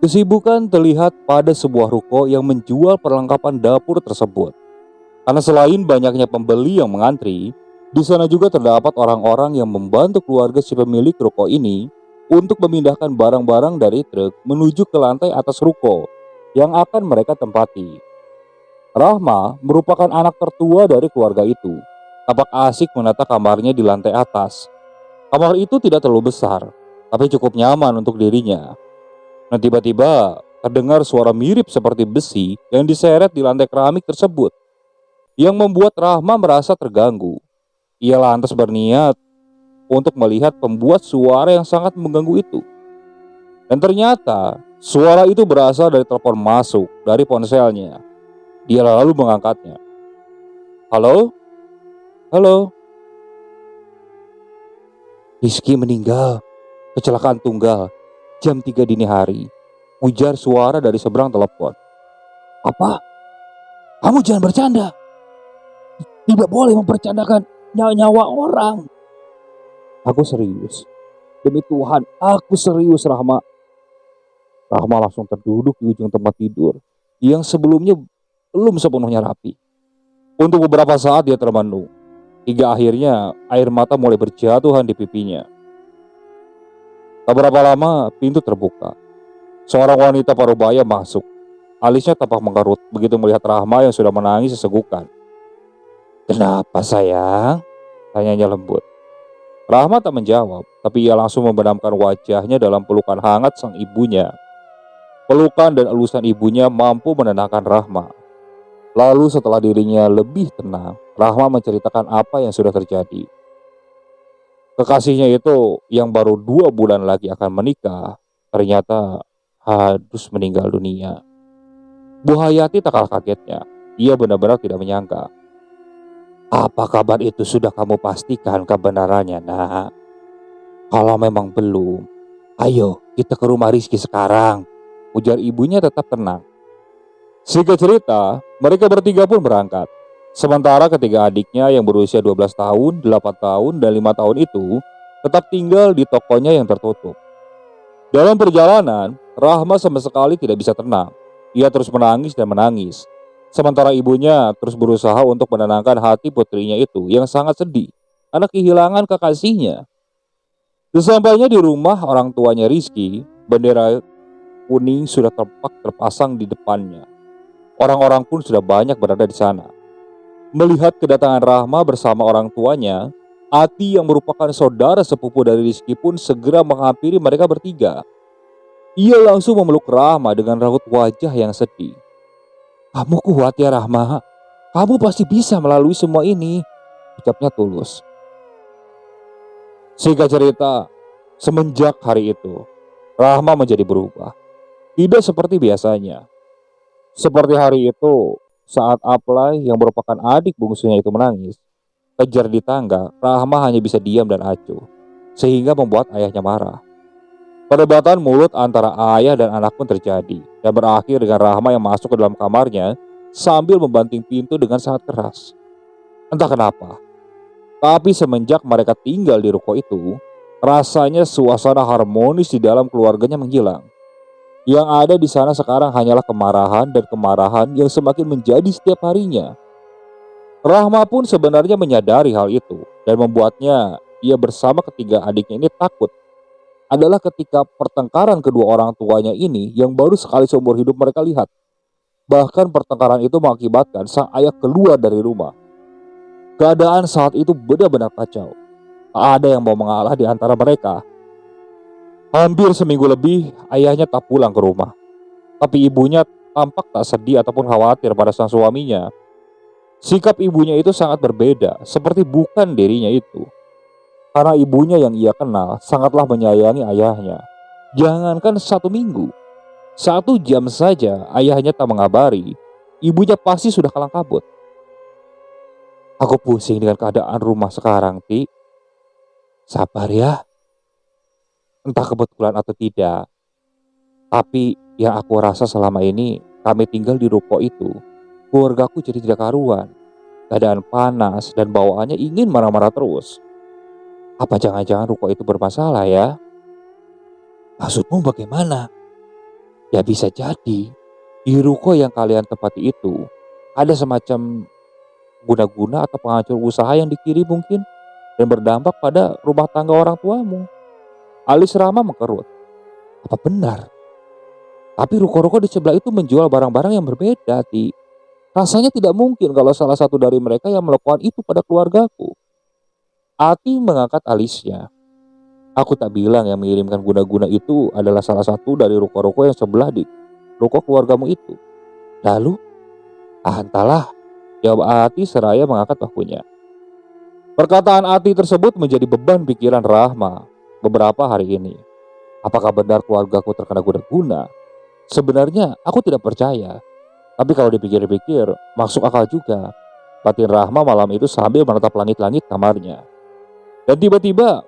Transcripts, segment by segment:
Kesibukan terlihat pada sebuah ruko yang menjual perlengkapan dapur tersebut. Karena selain banyaknya pembeli yang mengantri, di sana juga terdapat orang-orang yang membantu keluarga si pemilik ruko ini untuk memindahkan barang-barang dari truk menuju ke lantai atas ruko yang akan mereka tempati. Rahma merupakan anak tertua dari keluarga itu. Tampak asik menata kamarnya di lantai atas. Kamar itu tidak terlalu besar, tapi cukup nyaman untuk dirinya. Nah, tiba-tiba terdengar suara mirip seperti besi yang diseret di lantai keramik tersebut, yang membuat Rahma merasa terganggu. Ia lantas berniat untuk melihat pembuat suara yang sangat mengganggu itu. Dan ternyata suara itu berasal dari telepon masuk dari ponselnya. Dia lalu mengangkatnya. Halo? Halo? Rizky meninggal. Kecelakaan tunggal. Jam 3 dini hari. Ujar suara dari seberang telepon. Apa? Kamu jangan bercanda. Tidak boleh mempercandakan nyawa orang. Aku serius. Demi Tuhan, aku serius, Rahma. Rahma langsung terduduk di ujung tempat tidur yang sebelumnya belum sepenuhnya rapi. Untuk beberapa saat dia termenung, hingga akhirnya air mata mulai berjatuhan di pipinya. Tak berapa lama pintu terbuka. Seorang wanita parubaya masuk. Alisnya tampak mengkerut begitu melihat Rahma yang sudah menangis sesegukan. Kenapa sayang? Tanyanya lembut. Rahma tak menjawab, tapi ia langsung membenamkan wajahnya dalam pelukan hangat sang ibunya. Pelukan dan elusan ibunya mampu menenangkan Rahma. Lalu setelah dirinya lebih tenang, Rahma menceritakan apa yang sudah terjadi. Kekasihnya itu yang baru 2 bulan lagi akan menikah, ternyata harus meninggal dunia. Bu Hayati tak kalah kagetnya. Ia benar-benar tidak menyangka. Apa kabar itu sudah kamu pastikan kebenarannya, nak? Kalau memang belum, ayo kita ke rumah Rizky sekarang. Ujar ibunya tetap tenang. Singkat cerita, mereka bertiga pun berangkat. Sementara ketiga adiknya yang berusia 12 tahun, 8 tahun, dan 5 tahun itu tetap tinggal di tokonya yang tertutup. Dalam perjalanan, Rahma sama sekali tidak bisa tenang. Ia terus menangis dan menangis. Sementara ibunya terus berusaha untuk menenangkan hati putrinya itu yang sangat sedih karena kehilangan kekasihnya. Sesampainya di rumah orang tuanya Rizky, bendera kuning sudah tepat terpasang di depannya. Orang-orang pun sudah banyak berada di sana. Melihat kedatangan Rahma bersama orang tuanya, Ati yang merupakan saudara sepupu dari Rizky pun segera menghampiri mereka bertiga. Ia langsung memeluk Rahma dengan raut wajah yang sedih. Kamu kuat ya Rahma, kamu pasti bisa melalui semua ini, ucapnya tulus. Singkat cerita, semenjak hari itu, Rahma menjadi berubah. Tidak seperti biasanya. Seperti hari itu, saat Aplay yang merupakan adik bungsunya itu menangis, kejar di tangga, Rahma hanya bisa diam dan acuh, sehingga membuat ayahnya marah. Perdebatan mulut antara ayah dan anak pun terjadi dan berakhir dengan Rahma yang masuk ke dalam kamarnya sambil membanting pintu dengan sangat keras. Entah kenapa, tapi semenjak mereka tinggal di ruko itu, rasanya suasana harmonis di dalam keluarganya menghilang. Yang ada di sana sekarang hanyalah kemarahan dan kemarahan yang semakin menjadi setiap harinya. Rahma pun sebenarnya menyadari hal itu dan membuatnya ia bersama ketiga adiknya ini takut. Adalah ketika pertengkaran kedua orang tuanya ini yang baru sekali seumur hidup mereka lihat. Bahkan pertengkaran itu mengakibatkan sang ayah keluar dari rumah. Keadaan saat itu benar-benar kacau. Tak ada yang mau mengalah di antara mereka. Hampir seminggu lebih ayahnya tak pulang ke rumah. Tapi ibunya tampak tak sedih ataupun khawatir pada sang suaminya. Sikap ibunya itu sangat berbeda, seperti bukan dirinya itu. Karena ibunya yang ia kenal sangatlah menyayangi ayahnya. Jangankan 1 minggu, 1 jam saja ayahnya tak mengabari, ibunya pasti sudah kalang kabut. Aku pusing dengan keadaan rumah sekarang, Ti. Sabar ya. Entah kebetulan atau tidak, tapi yang aku rasa selama ini kami tinggal di ruko itu, keluargaku jadi tidak karuan. Keadaan panas dan bawaannya ingin marah-marah terus. Apa jangan-jangan ruko itu bermasalah ya? Maksudmu bagaimana? Ya bisa jadi, di ruko yang kalian tempati itu, ada semacam guna-guna atau penghancur usaha yang dikirim mungkin, dan berdampak pada rumah tangga orang tuamu. Alis Rama mengkerut. Apa benar? Tapi ruko-ruko di sebelah itu menjual barang-barang yang berbeda, Ti. Rasanya tidak mungkin kalau salah satu dari mereka yang melakukan itu pada keluargaku. Ati mengangkat alisnya. Aku tak bilang yang mengirimkan guna-guna itu adalah salah satu dari ruko-ruko yang sebelah di ruko keluargamu itu. Lalu, entahlah, jawab Ati seraya mengangkat bahunya. Perkataan Ati tersebut menjadi beban pikiran Rahma beberapa hari ini. Apakah benar keluargaku terkena guna-guna? Sebenarnya aku tidak percaya. Tapi kalau dipikir-pikir, masuk akal juga. Batin Rahma malam itu sambil menatap langit-langit kamarnya. Dan tiba-tiba,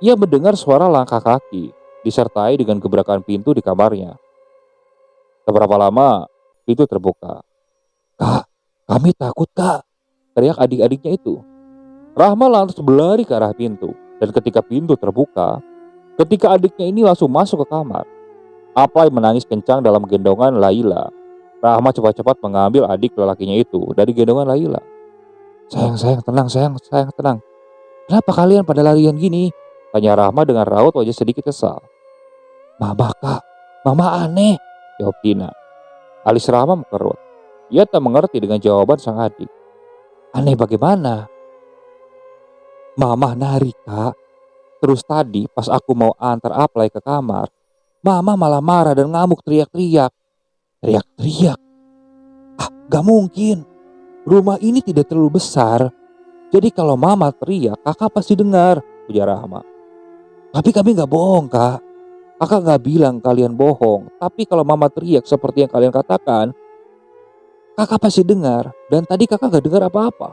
ia mendengar suara langkah kaki, disertai dengan gebrakan pintu di kamarnya. Seberapa lama, pintu terbuka. Kak, kami takut kak, teriak adik-adiknya itu. Rahma lantas berlari ke arah pintu. Dan ketika pintu terbuka, ketika adiknya ini langsung masuk ke kamar, Aplai menangis kencang dalam gendongan Laila. Rahma cepat-cepat mengambil adik lelakinya itu dari gendongan Laila. Sayang, sayang, tenang. Kenapa kalian pada larian gini? Tanya Rahma dengan raut wajah sedikit kesal. Mama kak, mama aneh, jawab Tina. Alis Rahma mengkerut. Ia tak mengerti dengan jawaban sang adik. Aneh bagaimana? Mama nari kak. Terus tadi pas aku mau antar Aplai ke kamar, Mama malah marah dan ngamuk teriak-teriak. Teriak-teriak? Gak mungkin. Rumah ini tidak terlalu besar. Jadi kalau Mama teriak, kakak pasti dengar, ujar Rahma. Tapi kami gak bohong kak. Kakak gak bilang kalian bohong. Tapi kalau Mama teriak seperti yang kalian katakan, kakak pasti dengar. Dan tadi kakak gak dengar apa-apa.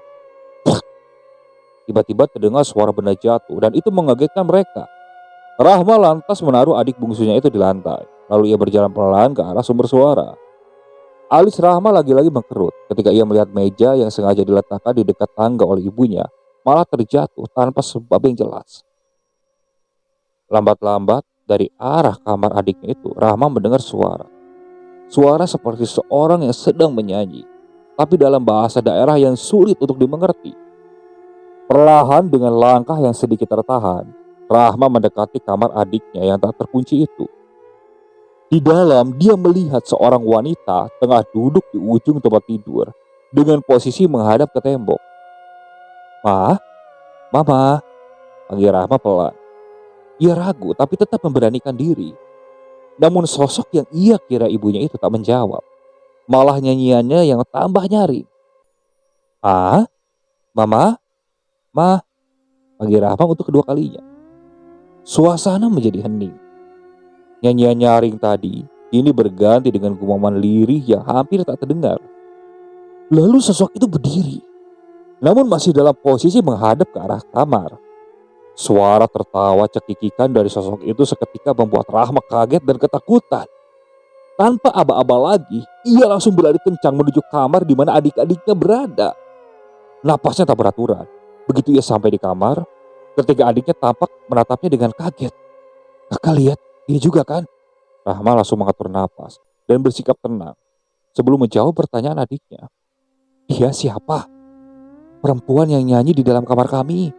Tiba-tiba terdengar suara benda jatuh dan itu mengagetkan mereka. Rahma lantas menaruh adik bungsunya itu di lantai. Lalu ia berjalan pelan ke arah sumber suara. Alis Rahma lagi-lagi mengkerut ketika ia melihat meja yang sengaja diletakkan di dekat tangga oleh ibunya malah terjatuh tanpa sebab yang jelas. Lambat-lambat dari arah kamar adiknya itu, Rahma mendengar suara. Suara seperti seorang yang sedang menyanyi, tapi dalam bahasa daerah yang sulit untuk dimengerti. Perlahan dengan langkah yang sedikit tertahan, Rahma mendekati kamar adiknya yang tak terkunci itu. Di dalam dia melihat seorang wanita tengah duduk di ujung tempat tidur dengan posisi menghadap ke tembok. Mama, panggil Rahma pelan. Ia ragu tapi tetap memberanikan diri. Namun sosok yang ia kira ibunya itu tak menjawab. Malah nyanyiannya yang tambah nyaring. Mama, panggil Rahma untuk kedua kalinya. Suasana menjadi hening. Nyanyian nyaring tadi kini berganti dengan gumaman lirih yang hampir tak terdengar. Lalu sosok itu berdiri, namun masih dalam posisi menghadap ke arah kamar. Suara tertawa cekikikan dari sosok itu seketika membuat Rahma kaget dan ketakutan. Tanpa aba-aba lagi, ia langsung berlari kencang menuju kamar di mana adik-adiknya berada. Napasnya tak beraturan. Begitu ia sampai di kamar, ketika adiknya tampak menatapnya dengan kaget. Kakak lihat, dia juga kan? Rahma langsung mengatur napas dan bersikap tenang sebelum menjawab pertanyaan adiknya. Dia siapa? Perempuan yang nyanyi di dalam kamar kami.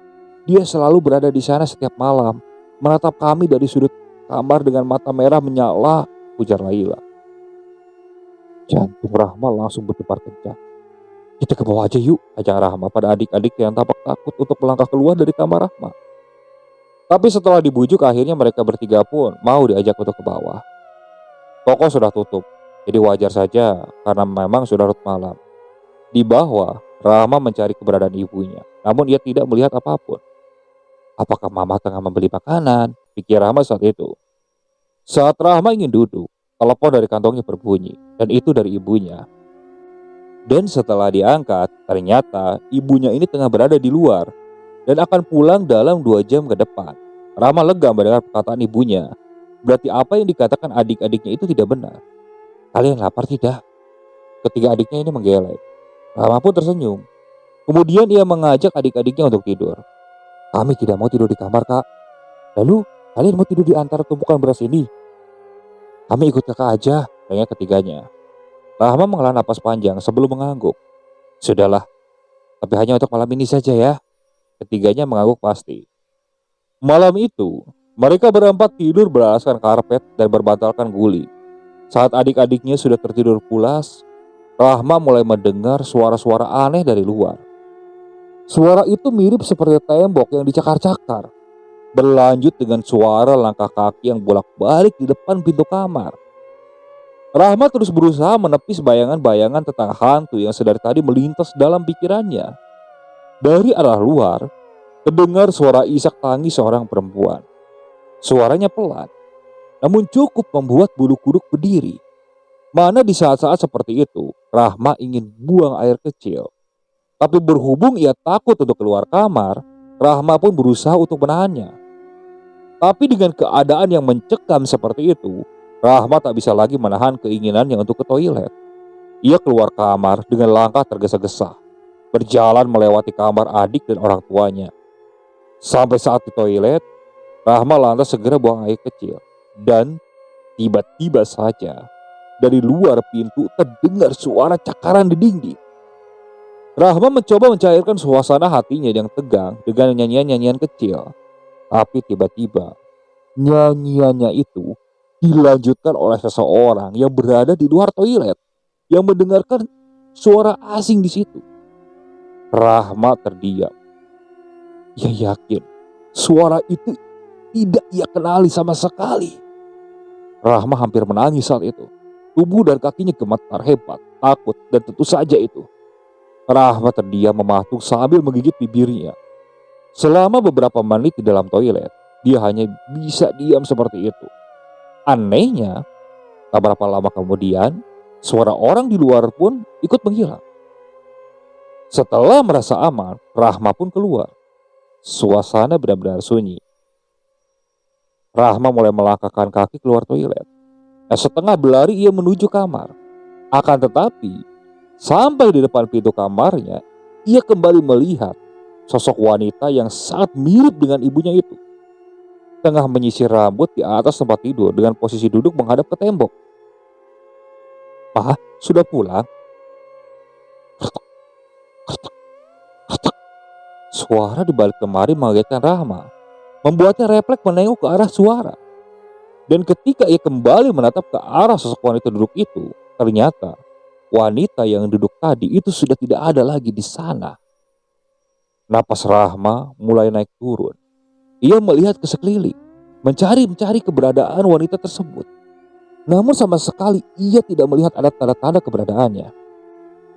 Dia selalu berada di sana setiap malam, menatap kami dari sudut kamar dengan mata merah menyala, ujar Laila. Jantung Rahma langsung berdebar kencang. Kita ke bawah aja yuk, ajak Rahma pada adik-adik yang tampak takut untuk melangkah keluar dari kamar Rahma. Tapi setelah dibujuk akhirnya mereka bertiga pun mau diajak untuk ke bawah. Toko sudah tutup, jadi wajar saja karena memang sudah larut malam. Di bawah, Rahma mencari keberadaan ibunya, namun ia tidak melihat apapun. Apakah Mama tengah membeli makanan? Pikir Rahma saat itu. Saat Rahma ingin duduk, telepon dari kantongnya berbunyi, dan itu dari ibunya. Dan setelah diangkat, ternyata ibunya ini tengah berada di luar dan akan pulang dalam 2 jam ke depan. Rahma lega mendengar perkataan ibunya. Berarti apa yang dikatakan adik-adiknya itu tidak benar. Kalian lapar tidak? Ketika adiknya ini menggeleng, Rahma pun tersenyum. Kemudian ia mengajak adik-adiknya untuk tidur. Kami tidak mau tidur di kamar, Kak. Lalu, kalian mau tidur di antara tumpukan beras ini? Kami ikut kakak aja, tanya ketiganya. Rahma menghela napas panjang sebelum mengangguk. Sudahlah, tapi hanya untuk malam ini saja ya. Ketiganya mengangguk pasti. Malam itu, mereka berempat tidur beralaskan karpet dan berbantalkan guli. Saat adik-adiknya sudah tertidur pulas, Rahma mulai mendengar suara-suara aneh dari luar. Suara itu mirip seperti tembok yang dicakar-cakar, berlanjut dengan suara langkah kaki yang bolak-balik di depan pintu kamar. Rahma terus berusaha menepis bayangan-bayangan tentang hantu yang sedari tadi melintas dalam pikirannya. Dari arah luar, terdengar suara isak tangis seorang perempuan. Suaranya pelan, namun cukup membuat bulu kuduk berdiri. Mana di saat-saat seperti itu, Rahma ingin buang air kecil. Tapi berhubung ia takut untuk keluar kamar, Rahma pun berusaha untuk menahannya. Tapi dengan keadaan yang mencekam seperti itu, Rahma tak bisa lagi menahan keinginannya untuk ke toilet. Ia keluar kamar dengan langkah tergesa-gesa, berjalan melewati kamar adik dan orang tuanya. Sampai saat di toilet, Rahma lantas segera buang air kecil. Dan tiba-tiba saja, dari luar pintu terdengar suara cakaran di dinding. Rahma mencoba mencairkan suasana hatinya yang tegang dengan nyanyian-nyanyian kecil. Tapi tiba-tiba, nyanyiannya itu dilanjutkan oleh seseorang yang berada di luar toilet, yang mendengarkan suara asing di situ. Rahma terdiam. Ia yakin suara itu tidak ia kenali sama sekali. Rahma hampir menangis saat itu. Tubuh dan kakinya gemetar hebat, takut, dan tentu saja itu. Rahma terdiam mematung sambil menggigit bibirnya. Selama beberapa menit di dalam toilet, dia hanya bisa diam seperti itu. Anehnya, tak berapa lama kemudian, suara orang di luar pun ikut menghilang. Setelah merasa aman, Rahma pun keluar. Suasana benar-benar sunyi. Rahma mulai melangkahkan kaki keluar toilet. Setengah berlari ia menuju kamar. Akan tetapi, sampai di depan pintu kamarnya, ia kembali melihat sosok wanita yang sangat mirip dengan ibunya itu. Tengah menyisir rambut di atas tempat tidur dengan posisi duduk menghadap ke tembok. "Pa, sudah pulang?" Suara di balik lemari mengagetkan Rahma, membuatnya refleks menengok ke arah suara. Dan ketika ia kembali menatap ke arah sosok wanita duduk itu, ternyata wanita yang duduk tadi itu sudah tidak ada lagi di sana. Napas Rahma mulai naik turun. Ia melihat ke sekeliling, mencari keberadaan wanita tersebut. Namun sama sekali ia tidak melihat ada tanda-tanda keberadaannya.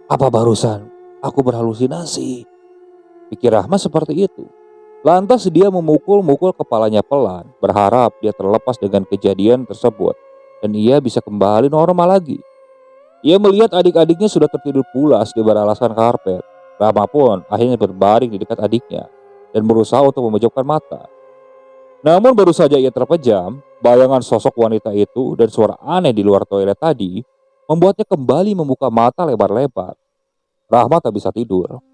Apa barusan aku berhalusinasi? Pikir Rahma seperti itu. Lantas dia memukul-mukul kepalanya pelan, berharap dia terlepas dengan kejadian tersebut dan ia bisa kembali normal lagi. Ia melihat adik-adiknya sudah tertidur pulas di beralaskan karpet. Rahma pun akhirnya berbaring di dekat adiknya dan berusaha untuk memejamkan mata. Namun baru saja ia terpejam, bayangan sosok wanita itu dan suara aneh di luar toilet tadi membuatnya kembali membuka mata lebar-lebar. Rahma tak bisa tidur.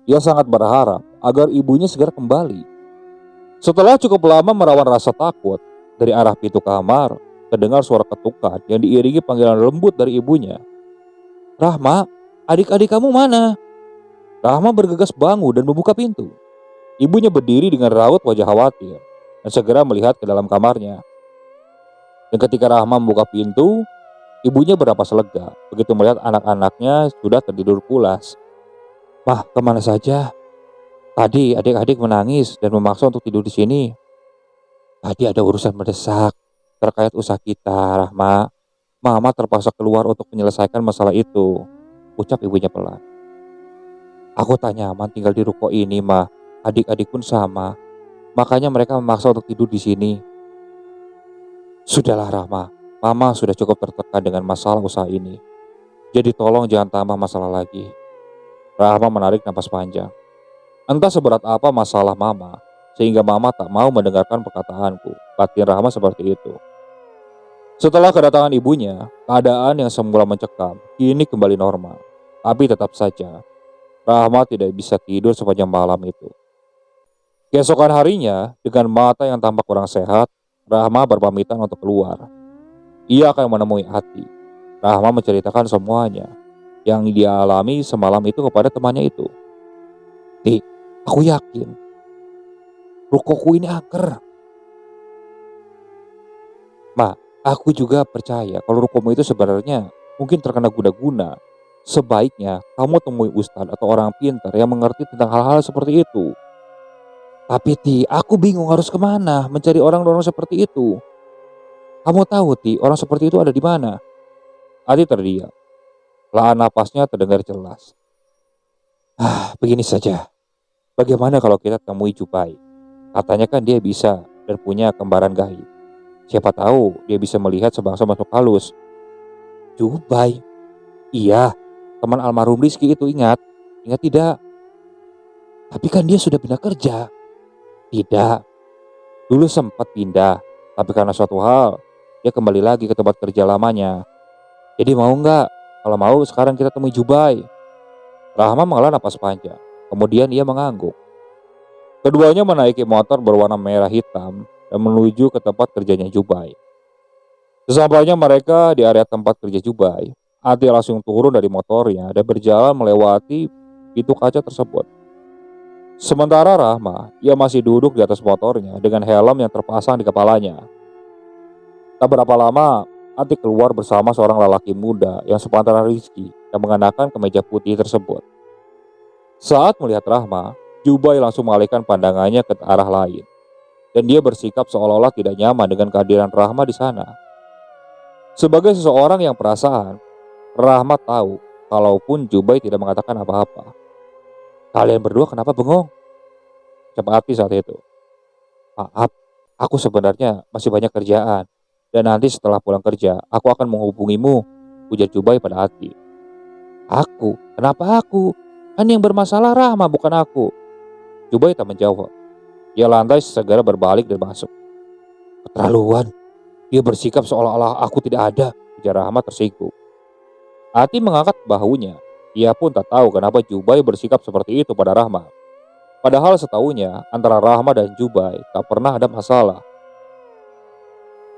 Ia sangat berharap agar ibunya segera kembali. Setelah cukup lama merawan rasa takut, dari arah pintu kamar terdengar suara ketukan yang diiringi panggilan lembut dari ibunya. "Rahma, adik-adik kamu mana?" Rahma bergegas bangun dan membuka pintu. Ibunya berdiri dengan raut wajah khawatir dan segera melihat ke dalam kamarnya. Dan ketika Rahma membuka pintu, ibunya bernapas lega begitu melihat anak-anaknya sudah tertidur pulas. "Mah, kemana saja? Tadi adik-adik menangis dan memaksa untuk tidur di sini. Tadi ada urusan mendesak terkait usaha kita, Rahma. Mama terpaksa keluar untuk menyelesaikan masalah itu," ucap ibunya pelan. "Aku tak nyaman tinggal di ruko ini, Mah. Adik-adik pun sama. Makanya mereka memaksa untuk tidur di sini." "Sudahlah, Rahma. Mama sudah cukup tertekan dengan masalah usaha ini. Jadi tolong jangan tambah masalah lagi." Rahma menarik napas panjang. Entah seberat apa masalah Mama, sehingga Mama tak mau mendengarkan perkataanku. Batin Rahma seperti itu. Setelah kedatangan ibunya, keadaan yang semula mencekam kini kembali normal. Tapi tetap saja, Rahma tidak bisa tidur sepanjang malam itu. Keesokan harinya, dengan mata yang tampak kurang sehat, Rahma berpamitan untuk keluar. ia akan menemui Ati. Rahma menceritakan semuanya yang dia alami semalam itu kepada temannya itu. Ti, aku yakin rukoku ini angker. Ma, aku juga percaya kalau rukomu itu sebenarnya mungkin terkena guna-guna. Sebaiknya kamu temui ustadz atau orang pintar yang mengerti tentang hal-hal seperti itu. Tapi Ti, aku bingung harus kemana mencari orang-orang seperti itu. Kamu tahu Ti, orang seperti itu ada di mana? Ati terdiam. Lahan napasnya terdengar jelas. Begini saja. Bagaimana kalau kita temui Jubai? Katanya kan dia bisa dan punya kembaran gaib. Siapa tahu dia bisa melihat sebangsa makhluk halus. Jubai? Iya, teman almarhum Rizky itu ingat. Ingat tidak? Tapi kan dia sudah pindah kerja. Tidak. Dulu sempat pindah, tapi karena suatu hal, dia kembali lagi ke tempat kerja lamanya. Jadi mau nggak? Kalau mau sekarang kita temui Jubai. Rahma menghela napas panjang. Kemudian ia mengangguk. Keduanya menaiki motor berwarna merah hitam dan menuju ke tempat kerjanya Jubai. Sesampainya mereka di area tempat kerja Jubai, Ati langsung turun dari motornya dan berjalan melewati pintu kaca tersebut. Sementara Rahma, ia masih duduk di atas motornya dengan helm yang terpasang di kepalanya. Tak berapa lama, Ati keluar bersama seorang lelaki muda yang sepantaran Rizky yang mengenakan kemeja putih tersebut. Saat melihat Rahma, Jubai langsung mengalihkan pandangannya ke arah lain, dan dia bersikap seolah-olah tidak nyaman dengan kehadiran Rahma di sana. Sebagai seseorang yang perasaan, Rahma tahu kalaupun Jubai tidak mengatakan apa-apa. Kalian berdua kenapa bengong? Ucap Ati saat itu. Maaf, aku sebenarnya masih banyak kerjaan, dan nanti setelah pulang kerja, aku akan menghubungimu, ujar Jubai pada Ati. Aku? Kenapa aku? Kan yang bermasalah Rahma, bukan aku. Jubai tak menjawab. Ia lantas segera berbalik dan masuk. Keterlaluan. Dia bersikap seolah-olah aku tidak ada, ujar Rahma tersinggung. Ati mengangkat bahunya. Ia pun tak tahu kenapa Jubai bersikap seperti itu pada Rahma. Padahal setahunya antara Rahma dan Jubai tak pernah ada masalah.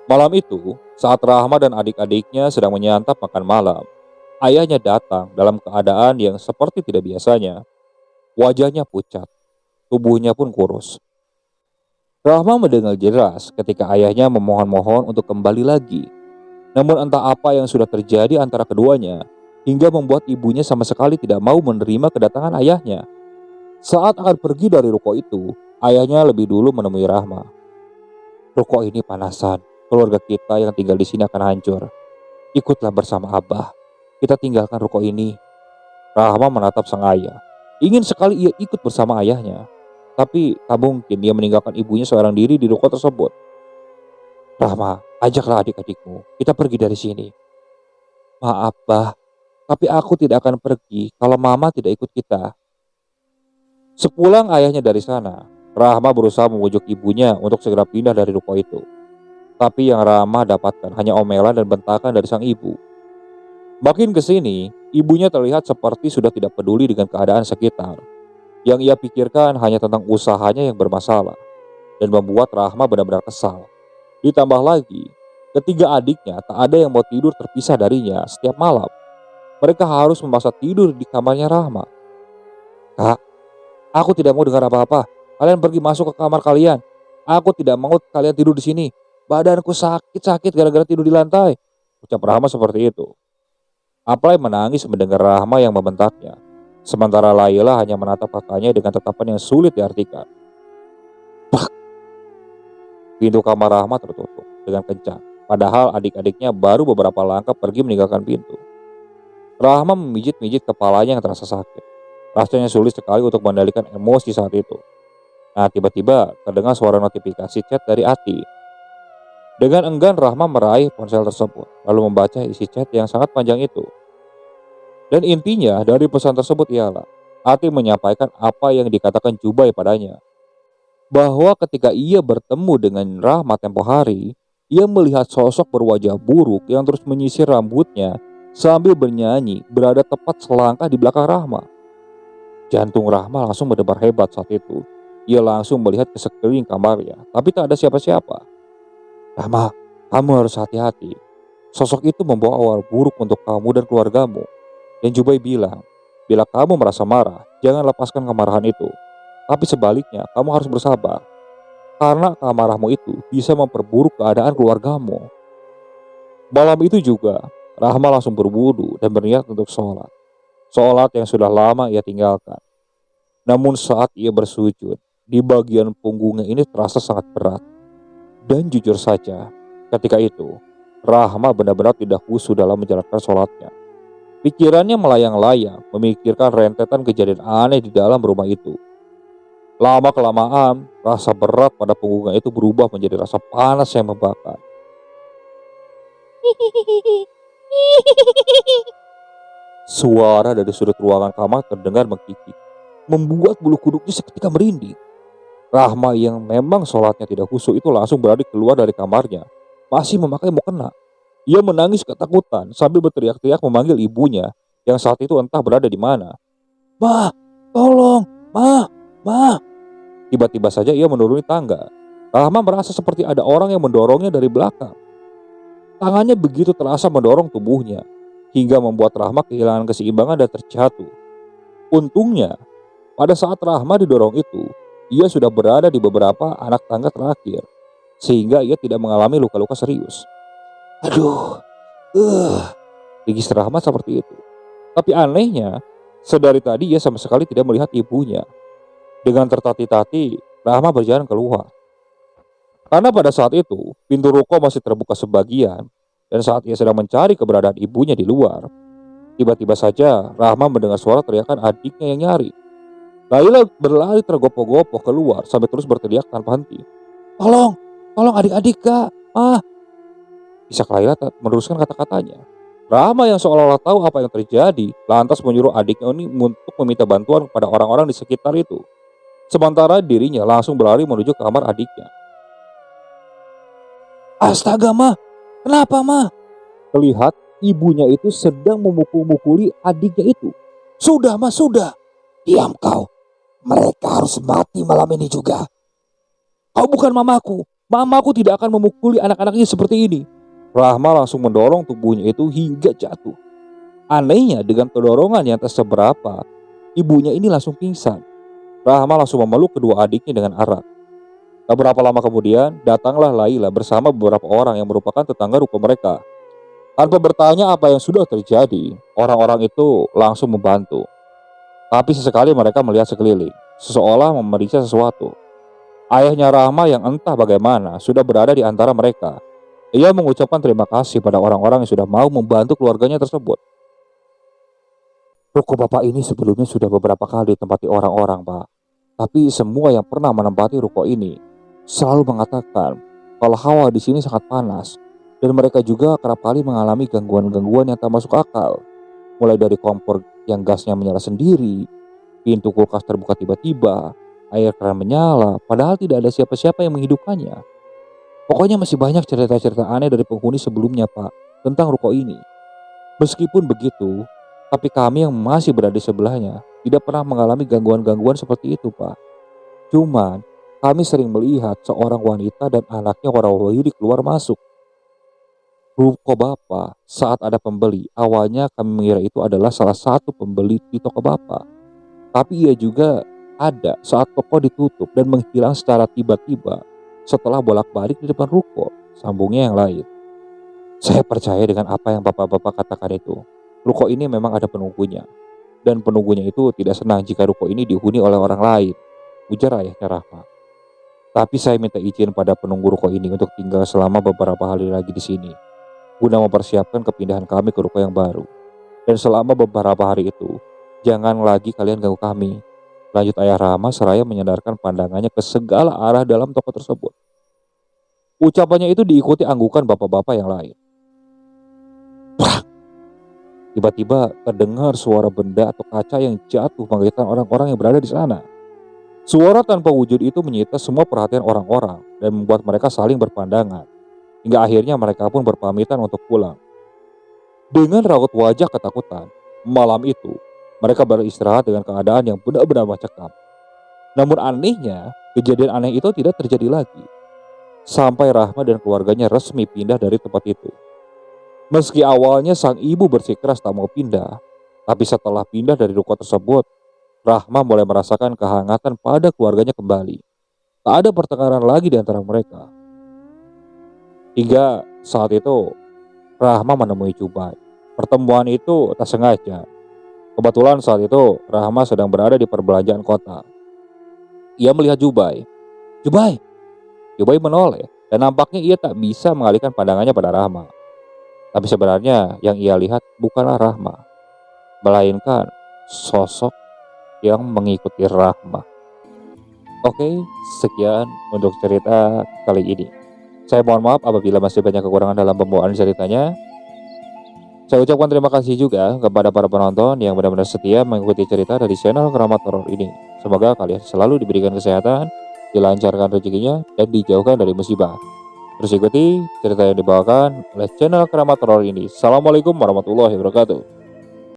Malam itu, saat Rahma dan adik-adiknya sedang menyantap makan malam, ayahnya datang dalam keadaan yang seperti tidak biasanya. Wajahnya pucat, tubuhnya pun kurus. Rahma mendengar jelas ketika ayahnya memohon-mohon untuk kembali lagi. Namun entah apa yang sudah terjadi antara keduanya, hingga membuat ibunya sama sekali tidak mau menerima kedatangan ayahnya. Saat akan pergi dari ruko itu, ayahnya lebih dulu menemui Rahma. Ruko ini panasan, keluarga kita yang tinggal di sini akan hancur. Ikutlah bersama Abah, kita tinggalkan ruko ini. Rahma menatap sang ayah. Ingin sekali ia ikut bersama ayahnya. Tapi tak mungkin dia meninggalkan ibunya seorang diri di ruko tersebut. Rahma, ajaklah adik-adikmu, kita pergi dari sini. Maaf, Bah, tapi aku tidak akan pergi kalau Mama tidak ikut kita. Sepulang ayahnya dari sana, Rahma berusaha membujuk ibunya untuk segera pindah dari ruko itu. Tapi yang Rahma dapatkan hanya omelan dan bentakan dari sang ibu. Makin kesini, ibunya terlihat seperti sudah tidak peduli dengan keadaan sekitar. Yang ia pikirkan hanya tentang usahanya yang bermasalah dan membuat Rahma benar-benar kesal. Ditambah lagi, ketiga adiknya tak ada yang mau tidur terpisah darinya setiap malam. Mereka harus memaksa tidur di kamarnya Rahma. Kak, aku tidak mau dengar apa-apa. Kalian pergi masuk ke kamar kalian. Aku tidak mau kalian tidur di sini. Badanku sakit-sakit gara-gara tidur di lantai. Ucap Rahma seperti itu. Aplai menangis mendengar Rahma yang membentaknya. Sementara Laila hanya menatap kakaknya dengan tatapan yang sulit diartikan. Bak! Pintu kamar Rahma tertutup dengan kencang. Padahal adik-adiknya baru beberapa langkah pergi meninggalkan pintu. Rahma memijit-mijit kepalanya yang terasa sakit. Rasanya sulit sekali untuk mengendalikan emosi saat itu. Nah, tiba-tiba terdengar suara notifikasi chat dari Ati. Dengan enggan Rahma meraih ponsel tersebut, lalu membaca isi chat yang sangat panjang itu. Dan intinya dari pesan tersebut ialah Ati menyampaikan apa yang dikatakan Jubai padanya. Bahwa ketika ia bertemu dengan Rahma tempo hari, ia melihat sosok berwajah buruk yang terus menyisir rambutnya sambil bernyanyi berada tepat selangkah di belakang Rahma. Jantung Rahma langsung berdebar hebat saat itu. Ia langsung melihat ke sekeliling kamarnya, tapi tak ada siapa-siapa. Rahma, kamu harus hati-hati. Sosok itu membawa awal buruk untuk kamu dan keluargamu. Dan Jubai bilang, bila kamu merasa marah, jangan lepaskan kemarahan itu. Tapi sebaliknya, kamu harus bersabar. Karena amarahmu itu bisa memperburuk keadaan keluargamu. Malam itu juga, Rahma langsung berwudu dan berniat untuk sholat. Sholat yang sudah lama ia tinggalkan. Namun saat ia bersujud, di bagian punggungnya ini terasa sangat berat. Dan jujur saja, ketika itu, Rahma benar-benar tidak khusyuk dalam menjalankan sholatnya. Pikirannya melayang-layang, memikirkan rentetan kejadian aneh di dalam rumah itu. Lama-kelamaan, rasa berat pada punggungnya itu berubah menjadi rasa panas yang membakar. Suara dari sudut ruangan kamar terdengar menggigit, membuat bulu kuduknya seketika merinding. Rahma yang memang sholatnya tidak khusyuk itu langsung berlari keluar dari kamarnya, masih memakai mukena. Ia menangis ketakutan sambil berteriak-teriak memanggil ibunya yang saat itu entah berada di mana. "Ma, tolong, ma, ma." Tiba-tiba saja ia menuruni tangga. Rahma merasa seperti ada orang yang mendorongnya dari belakang. Tangannya begitu terasa mendorong tubuhnya, hingga membuat Rahma kehilangan keseimbangan dan terjatuh. Untungnya, pada saat Rahma didorong itu, ia sudah berada di beberapa anak tangga terakhir, sehingga ia tidak mengalami luka-luka serius. Aduh, gigis Rahma seperti itu. Tapi anehnya, sedari tadi ia sama sekali tidak melihat ibunya. Dengan tertati-tati, Rahma berjalan keluar. Karena pada saat itu, pintu ruko masih terbuka sebagian, dan saat ia sedang mencari keberadaan ibunya di luar, tiba-tiba saja Rahma mendengar suara teriakan adiknya yang nyari. Laila berlari tergopoh-gopoh keluar sambil terus berteriak tanpa henti. Tolong, tolong adik-adik kak, Isak Laila meneruskan kata-katanya. Rahma yang seolah-olah tahu apa yang terjadi, lantas menyuruh adiknya ini untuk meminta bantuan kepada orang-orang di sekitar itu. Sementara dirinya langsung berlari menuju ke kamar adiknya. Astaga ma, kenapa ma? Terlihat ibunya itu sedang memukul-mukuli adiknya itu. Sudah ma, sudah. Diam kau, mereka harus mati malam ini juga. Kau bukan mamaku, mamaku tidak akan memukuli anak-anaknya seperti ini. Rahma langsung mendorong tubuhnya itu hingga jatuh. Anehnya dengan kedorongan yang tak seberapa, ibunya ini langsung pingsan. Rahma langsung memeluk kedua adiknya dengan erat. Tak berapa lama kemudian, datanglah Laila bersama beberapa orang yang merupakan tetangga ruko mereka. Tanpa bertanya apa yang sudah terjadi, orang-orang itu langsung membantu. Tapi sesekali mereka melihat sekeliling, seolah memeriksa sesuatu. Ayahnya Rahma yang entah bagaimana sudah berada di antara mereka. Ia mengucapkan terima kasih pada orang-orang yang sudah mau membantu keluarganya tersebut. Ruko bapak ini sebelumnya sudah beberapa kali ditempati orang-orang, Pak. Tapi semua yang pernah menempati ruko ini selalu mengatakan kalau hawa di sini sangat panas dan mereka juga kerap kali mengalami gangguan-gangguan yang tak masuk akal. Mulai dari kompor yang gasnya menyala sendiri, pintu kulkas terbuka tiba-tiba, air keran menyala, padahal tidak ada siapa-siapa yang menghidupkannya. Pokoknya masih banyak cerita-cerita aneh dari penghuni sebelumnya, Pak, tentang ruko ini. Meskipun begitu, tapi kami yang masih berada di sebelahnya tidak pernah mengalami gangguan-gangguan seperti itu, Pak. Cuman, kami sering melihat seorang wanita dan anaknya warawiri keluar masuk ruko Bapak saat ada pembeli. Awalnya kami mengira itu adalah salah satu pembeli di toko Bapak. Tapi ia juga ada saat toko ditutup dan menghilang secara tiba-tiba setelah bolak-balik di depan ruko, sambungnya yang lain. Saya percaya dengan apa yang bapak-bapak katakan itu. Ruko ini memang ada penunggunya. Dan penunggunya itu tidak senang jika ruko ini dihuni oleh orang lain, ujar ayahnya Rahma. Tapi saya minta izin pada penunggu ruko ini untuk tinggal selama beberapa hari lagi di sini, guna mempersiapkan kepindahan kami ke ruko yang baru. Dan selama beberapa hari itu, jangan lagi kalian ganggu kami. Lanjut ayah Rahma seraya menyandarkan pandangannya ke segala arah dalam toko tersebut. Ucapannya itu diikuti anggukan bapak-bapak yang lain. Wah! Tiba-tiba terdengar suara benda atau kaca yang jatuh mengagetkan orang-orang yang berada di sana. Suara tanpa wujud itu menyita semua perhatian orang-orang dan membuat mereka saling berpandangan. Hingga akhirnya mereka pun berpamitan untuk pulang. Dengan raut wajah ketakutan, malam itu mereka beristirahat dengan keadaan yang benar-benar mencekam. Namun anehnya, kejadian aneh itu tidak terjadi lagi. Sampai Rahma dan keluarganya resmi pindah dari tempat itu. Meski awalnya sang ibu bersikeras tak mau pindah, tapi setelah pindah dari ruko tersebut, Rahma mulai merasakan kehangatan pada keluarganya kembali. Tak ada pertengkaran lagi di antara mereka. Hingga saat itu, Rahma menemui Jubai. Pertemuan itu tak sengaja. Kebetulan saat itu, Rahma sedang berada di perbelanjaan kota. Ia melihat Jubai. Jubai! Jubai menoleh, dan nampaknya ia tak bisa mengalihkan pandangannya pada Rahma. Tapi sebenarnya yang ia lihat bukanlah Rahma, melainkan sosok yang mengikuti Rahma. Oke, sekian untuk cerita kali ini. Saya mohon maaf apabila masih banyak kekurangan dalam pembawaan ceritanya. Saya ucapkan terima kasih juga kepada para penonton yang benar-benar setia mengikuti cerita dari channel Keramat Horor ini. Semoga kalian selalu diberikan kesehatan, dilancarkan rezekinya, dan dijauhkan dari musibah. Terus ikuti cerita yang dibawakan oleh channel Keramat Horor ini. Assalamualaikum warahmatullahi wabarakatuh.